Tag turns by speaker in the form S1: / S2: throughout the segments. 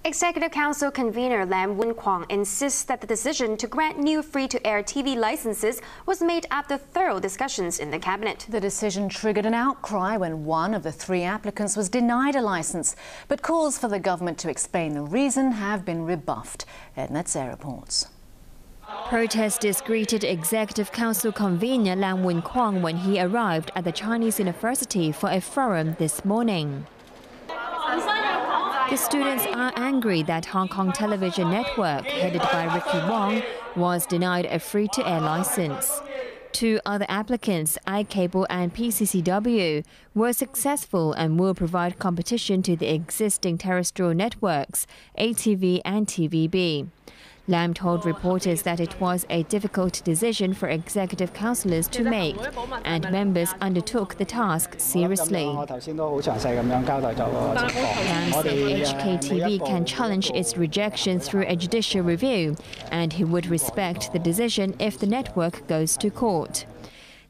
S1: Executive Council convener Leung insists that the decision to grant new free-to-air TV licenses was made after thorough discussions in the cabinet.
S2: The decision triggered an outcry when one of the three applicants was denied a license, but calls for the government to explain the reason have been rebuffed. Edna Tse reports.
S3: Protesters greeted Executive Council convener Leung when he arrived at the Chinese University for a forum this morning. The students are angry that Hong Kong Television Network, headed by Ricky Wong, was denied a free-to-air license. Two other applicants, iCable and PCCW, were successful and will provide competition to the existing terrestrial networks, ATV and TVB. Lam told reporters that it was a difficult decision for executive councillors to make, and members undertook the task seriously. Lam said HKTV can challenge its rejection through a judicial review, and he would respect the decision if the network goes to court.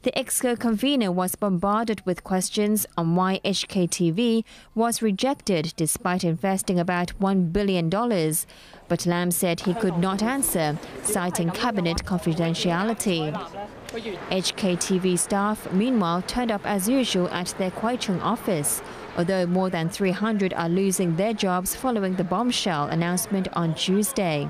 S3: The EXCO convener was bombarded with questions on why HKTV was rejected despite investing about $1 billion. But Lam said he could not answer, citing cabinet confidentiality. HKTV staff, meanwhile, turned up as usual at their Kwai Chung office, although more than 300 are losing their jobs following the bombshell announcement on Tuesday.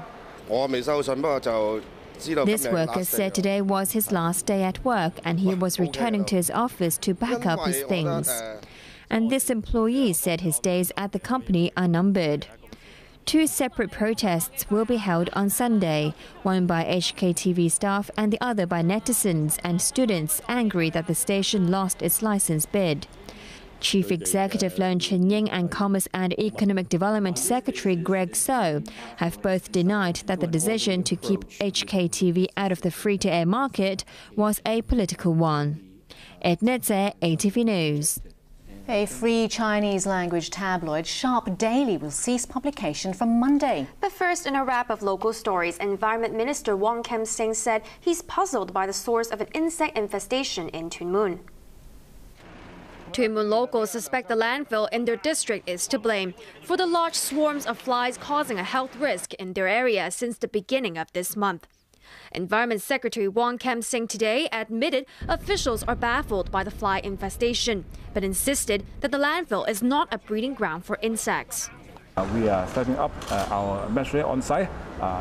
S3: This worker said today was his last day at work and he was returning to his office to pack up his things. And this employee said his days at the company are numbered. Two separate protests will be held on Sunday, one by HKTV staff and the other by netizens and students angry that the station lost its license bid. Chief Executive Leung Chun-ying and Commerce and Economic Development Secretary Greg So have both denied that the decision to keep HKTV out of the free-to-air market was a political one. Edna Tse, ATV News.
S2: A free Chinese language tabloid, Sharp Daily, will cease publication from Monday.
S1: But first, in a wrap of local stories, Environment Minister Wong Kim-seng said he's puzzled by the source of an insect infestation in Tuen Mun. Tuen Mun locals suspect the landfill in their district is to blame for the large swarms of flies causing a health risk in their area since the beginning of this month. Environment Secretary Wong Kim-seng today admitted officials are baffled by the fly infestation, but insisted that the landfill is not a breeding ground for insects.
S4: We are stepping up our measures on site,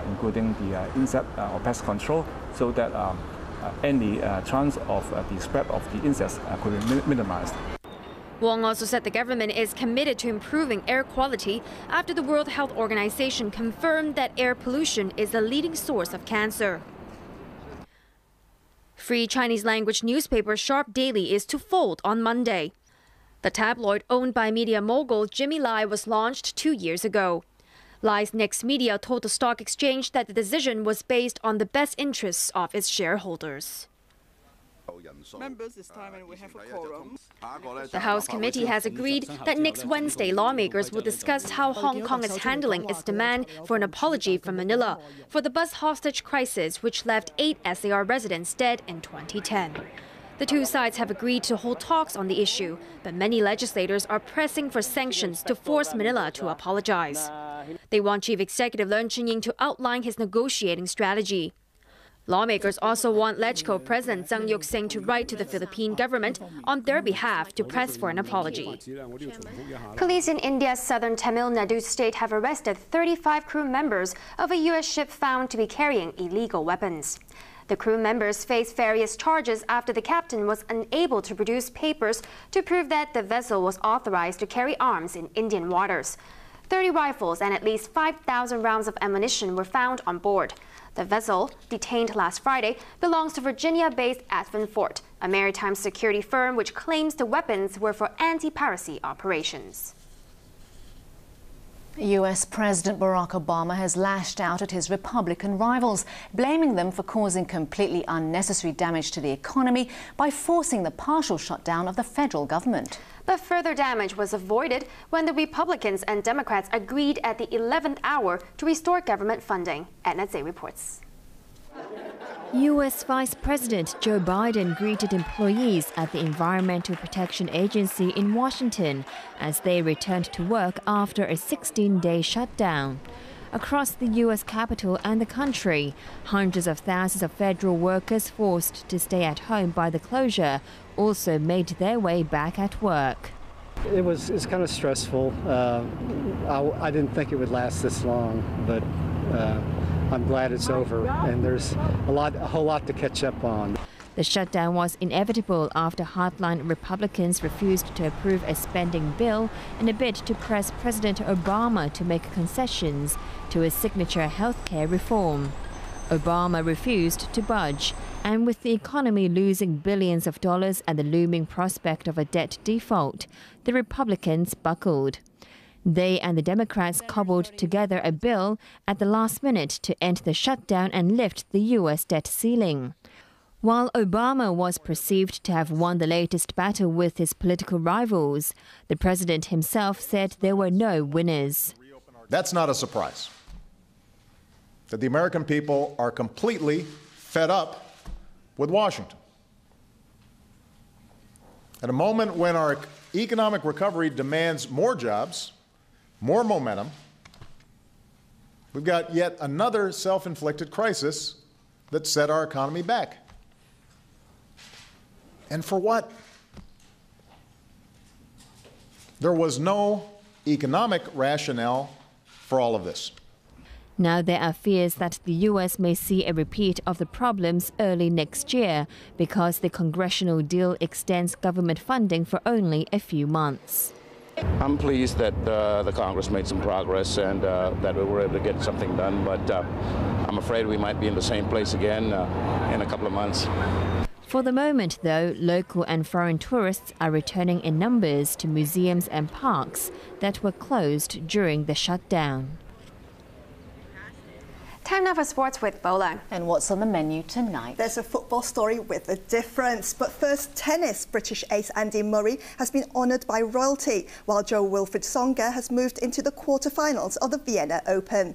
S4: including the insect or pest control, so that any chance of the spread of the insects could be minimized.
S1: Wong also said the government is committed to improving air quality after the World Health Organization confirmed that air pollution is the leading source of cancer. Free Chinese language newspaper Sharp Daily is to fold on Monday. The tabloid, owned by media mogul Jimmy Lai, was launched 2 years ago. Lai's Next Media told the stock exchange that the decision was based on the best interests of its shareholders. The House Committee has agreed that next Wednesday lawmakers will discuss how Hong Kong is handling its demand for an apology from Manila for the bus hostage crisis which left 8 SAR residents dead in 2010. The two sides have agreed to hold talks on the issue, but many legislators are pressing for sanctions to force Manila to apologize. They want Chief Executive Leung Chun-ying to outline his negotiating strategy. Lawmakers also want LegCo President Tsang Yuk-sing to write to the Philippine government on their behalf to press for an apology. Police in India's southern Tamil Nadu state have arrested 35 crew members of a U.S. ship found to be carrying illegal weapons. The crew members face various charges after the captain was unable to produce papers to prove that the vessel was authorized to carry arms in Indian waters. 30 rifles and at least 5,000 rounds of ammunition were found on board. The vessel, detained last Friday, belongs to Virginia-based Aspen Fort, a maritime security firm which claims the weapons were for anti-piracy operations.
S2: US President Barack Obama has lashed out at his Republican rivals, blaming them for causing completely unnecessary damage to the economy by forcing the partial shutdown of the federal government.
S1: But further damage was avoided when the Republicans and Democrats agreed at the 11th hour to restore government funding. Edna Tse reports.
S3: U.S. Vice President Joe Biden greeted employees at the Environmental Protection Agency in Washington as they returned to work after a 16-day shutdown. Across the U.S. Capitol and the country, hundreds of thousands of federal workers forced to stay at home by the closure also made their way back at work.
S5: It's kind of stressful. I didn't think it would last this long, but I'm glad it's over, and there's a whole lot to catch up on.
S3: The shutdown was inevitable after hardline Republicans refused to approve a spending bill in a bid to press President Obama to make concessions to his signature health care reform. Obama refused to budge, and with the economy losing billions of dollars and the looming prospect of a debt default, the Republicans buckled. They and the Democrats cobbled together a bill at the last minute to end the shutdown and lift the U.S. debt ceiling. While Obama was perceived to have won the latest battle with his political rivals, the president himself said there were no winners.
S6: That's not a surprise. That the American people are completely fed up with Washington. At a moment when our economic recovery demands more jobs, more momentum, we've got yet another self-inflicted crisis that set our economy back. And for what? There was no economic rationale for all of this.
S3: Now there are fears that the U.S. may see a repeat of the problems early next year because the congressional deal extends government funding for only a few months.
S7: I'm pleased that the Congress made some progress and that we were able to get something done, but I'm afraid we might be in the same place again in a couple of months.
S3: For the moment, though, local and foreign tourists are returning in numbers to museums and parks that were closed during the shutdown.
S1: Time now for sports with Leung.
S2: And what's on the menu tonight?
S8: There's a football story with a difference. But first, tennis. British ace Andy Murray has been honoured by royalty, while Joe Wilfried Tsonga has moved into the quarterfinals of the Vienna Open.